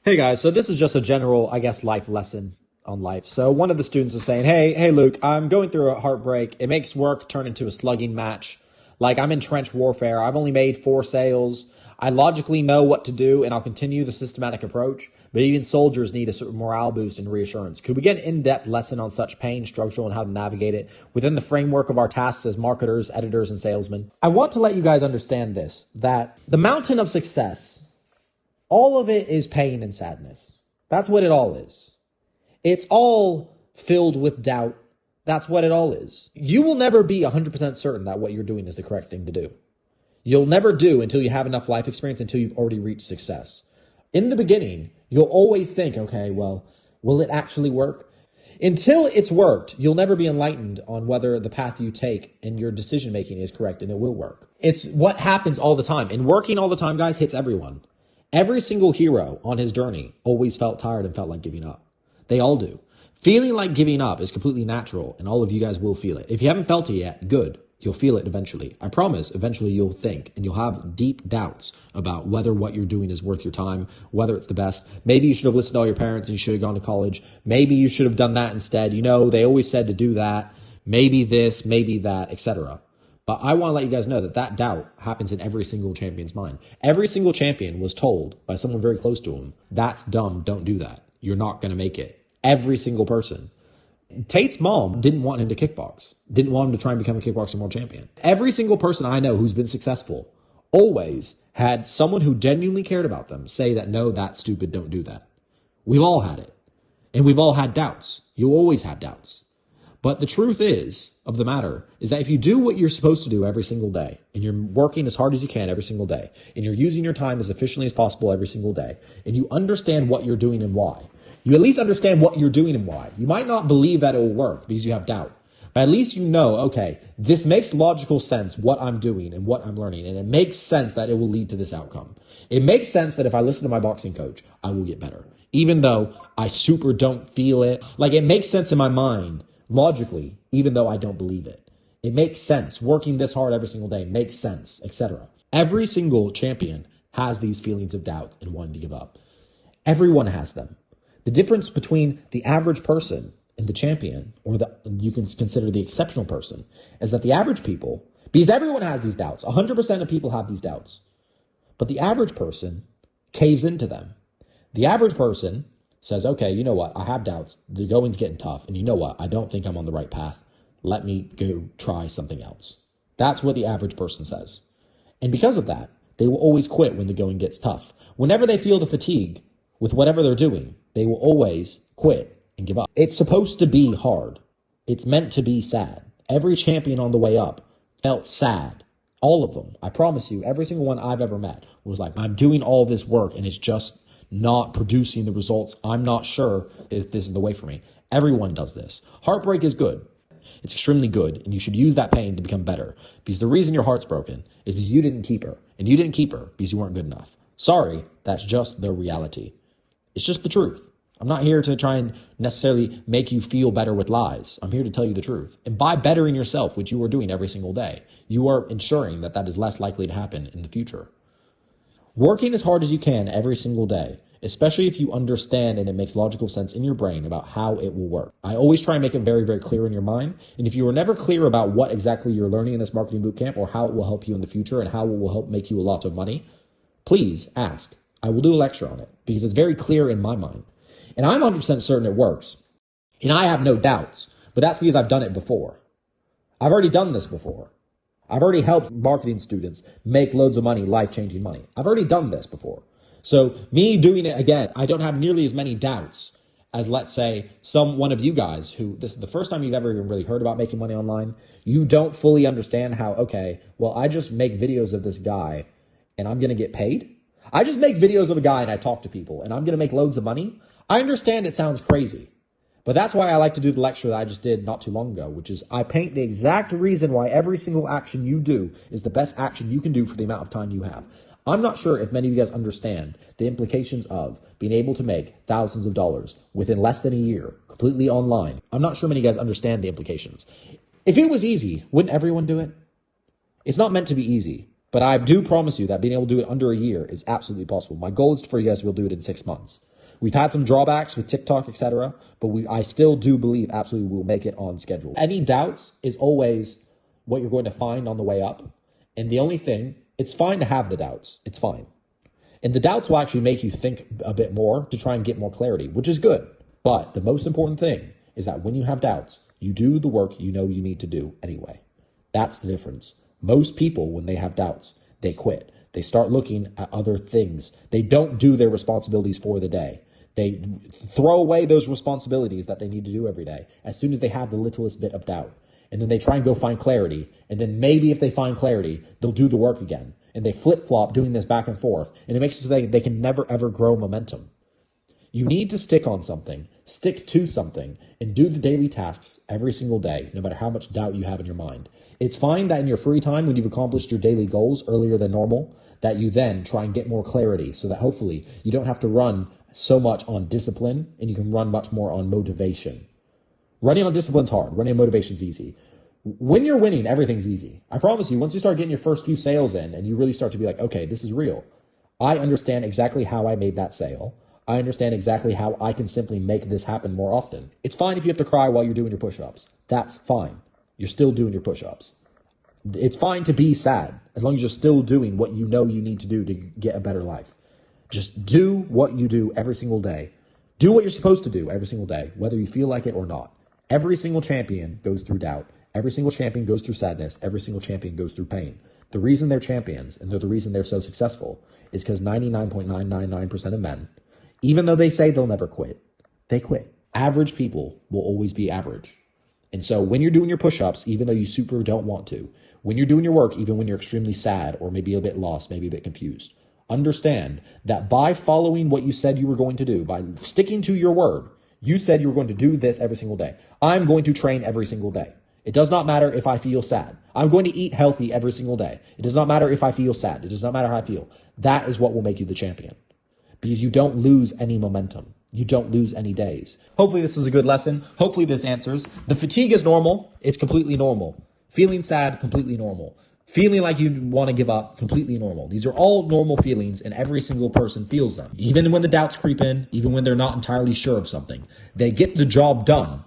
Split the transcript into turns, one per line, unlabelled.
Hey guys, so this is just a general, I guess, life lesson on life. So one of the students is saying, hey, Luke, I'm going through a heartbreak. It makes work turn into a slugging match. Like I'm in trench warfare. I've only made 4 sales. I logically know what to do and I'll continue the systematic approach. But even soldiers need a certain morale boost and reassurance. Could we get an in-depth lesson on such pain, struggle, and how to navigate it within the framework of our tasks as marketers, editors, and salesmen? I want to let you guys understand this, that the mountain of success, all of it is pain and sadness. That's what it all is. It's all filled with doubt. That's what it all is. You will never be 100% certain that what you're doing is the correct thing to do. You'll never do until you have enough life experience, until you've already reached success. In the beginning, you'll always think, okay, well, will it actually work? Until it's worked, you'll never be enlightened on whether the path you take and your decision making is correct and it will work. It's what happens all the time. And working all the time, guys, hits everyone. Every single hero on his journey always felt tired and felt like giving up. They all do. Feeling like giving up is completely natural, and all of you guys will feel it. If you haven't felt it yet, good. You'll feel it eventually. I promise, eventually you'll think, and you'll have deep doubts about whether what you're doing is worth your time, whether it's the best. Maybe you should have listened to all your parents and you should have gone to college. Maybe you should have done that instead. You know, they always said to do that. Maybe this, maybe that, etc. But I want to let you guys know that that doubt happens in every single champion's mind. Every single champion was told by someone very close to him, that's dumb, don't do that. You're not going to make it. Every single person. Tate's mom didn't want him to kickbox, didn't want him to try and become a kickboxing world champion. Every single person I know who's been successful always had someone who genuinely cared about them say that, no, that's stupid, don't do that. We've all had it. And we've all had doubts. You'll always have doubts. But the truth of the matter is that if you do what you're supposed to do every single day, and you're working as hard as you can every single day, and you're using your time as efficiently as possible every single day, and you understand what you're doing and why, you at least understand what you're doing and why. You might not believe that it will work because you have doubt, but at least you know, okay, this makes logical sense, what I'm doing and what I'm learning, and it makes sense that it will lead to this outcome. It makes sense that if I listen to my boxing coach, I will get better. Even though I super don't feel it, like it makes sense in my mind, logically, even though I don't believe it. It makes sense. Working this hard every single day makes sense, etc. Every single champion has these feelings of doubt and wanting to give up. Everyone has them. The difference between the average person and the champion, or you can consider the exceptional person, is that the average people, because everyone has these doubts, 100% of people have these doubts, but the average person caves into them. The average person says, okay, you know what? I have doubts. The going's getting tough. And you know what? I don't think I'm on the right path. Let me go try something else. That's what the average person says. And because of that, they will always quit when the going gets tough. Whenever they feel the fatigue with whatever they're doing, they will always quit and give up. It's supposed to be hard. It's meant to be sad. Every champion on the way up felt sad. All of them. I promise you, every single one I've ever met was like, I'm doing all this work and it's just not producing the results. I'm not sure if this is the way for me. Everyone does this. Heartbreak is good. It's extremely good, and you should use that pain to become better. Because the reason your heart's broken is because you didn't keep her, and you didn't keep her because you weren't good enough. Sorry, that's just the reality. It's just the truth. I'm not here to try and necessarily make you feel better with lies. I'm here to tell you the truth. And by bettering yourself, which you are doing every single day, you are ensuring that that is less likely to happen in the future. Working as hard as you can every single day, especially if you understand and it makes logical sense in your brain about how it will work. I always try and make it very, very clear in your mind. And if you are never clear about what exactly you're learning in this marketing bootcamp or how it will help you in the future and how it will help make you a lot of money, please ask. I will do a lecture on it because it's very clear in my mind. And I'm 100% certain it works. And I have no doubts, but that's because I've done it before. I've already done this before. I've already helped marketing students make loads of money, life-changing money. I've already done this before. So me doing it again, I don't have nearly as many doubts as, let's say, one of you guys who, this is the first time you've ever even really heard about making money online. You don't fully understand how, okay, well, I just make videos of this guy and I'm going to get paid. I just make videos of a guy and I talk to people and I'm going to make loads of money. I understand it sounds crazy. But that's why I like to do the lecture that I just did not too long ago, which is I paint the exact reason why every single action you do is the best action you can do for the amount of time you have. I'm not sure if many of you guys understand the implications of being able to make thousands of dollars within less than a year, completely online. I'm not sure many of you guys understand the implications. If it was easy, wouldn't everyone do it? It's not meant to be easy, but I do promise you that being able to do it under a year is absolutely possible. My goal is for you guys to be able to do it in 6 months. We've had some drawbacks with TikTok, etc., but I still do believe absolutely we'll make it on schedule. Any doubts is always what you're going to find on the way up. And the only thing, it's fine to have the doubts. It's fine. And the doubts will actually make you think a bit more to try and get more clarity, which is good. But the most important thing is that when you have doubts, you do the work you know you need to do anyway. That's the difference. Most people, when they have doubts, they quit. They start looking at other things. They don't do their responsibilities for the day. They throw away those responsibilities that they need to do every day as soon as they have the littlest bit of doubt. And then they try and go find clarity. And then maybe if they find clarity, they'll do the work again. And they flip-flop doing this back and forth. And it makes it so they can never, ever grow momentum. You need to stick on something, stick to something, and do the daily tasks every single day, no matter how much doubt you have in your mind. It's fine that in your free time, when you've accomplished your daily goals earlier than normal, that you then try and get more clarity so that hopefully you don't have to run so much on discipline and you can run much more on motivation. Running on discipline's hard. Running on motivation's easy. When you're winning, everything's easy. I promise you, once you start getting your first few sales in and you really start to be like, okay, this is real. I understand exactly how I made that sale. I understand exactly how I can simply make this happen more often. It's fine if you have to cry while you're doing your push-ups. That's fine. You're still doing your push-ups. It's fine to be sad as long as you're still doing what you know you need to do to get a better life. Just do what you do every single day. Do what you're supposed to do every single day, whether you feel like it or not. Every single champion goes through doubt. Every single champion goes through sadness. Every single champion goes through pain. The reason they're champions and the reason they're so successful is because 99.999% of men, even though they say they'll never quit, they quit. Average people will always be average. And so when you're doing your push-ups, even though you super don't want to, when you're doing your work, even when you're extremely sad or maybe a bit lost, maybe a bit confused, understand that by following what you said you were going to do, by sticking to your word, you said you were going to do this every single day. I'm going to train every single day. It does not matter if I feel sad. I'm going to eat healthy every single day. It does not matter if I feel sad. It does not matter how I feel. That is what will make you the champion. Because you don't lose any momentum. You don't lose any days. Hopefully this was a good lesson. Hopefully this answers. The fatigue is normal. It's completely normal. Feeling sad, completely normal. Feeling like you want to give up, completely normal. These are all normal feelings and every single person feels them. Even when the doubts creep in, even when they're not entirely sure of something, they get the job done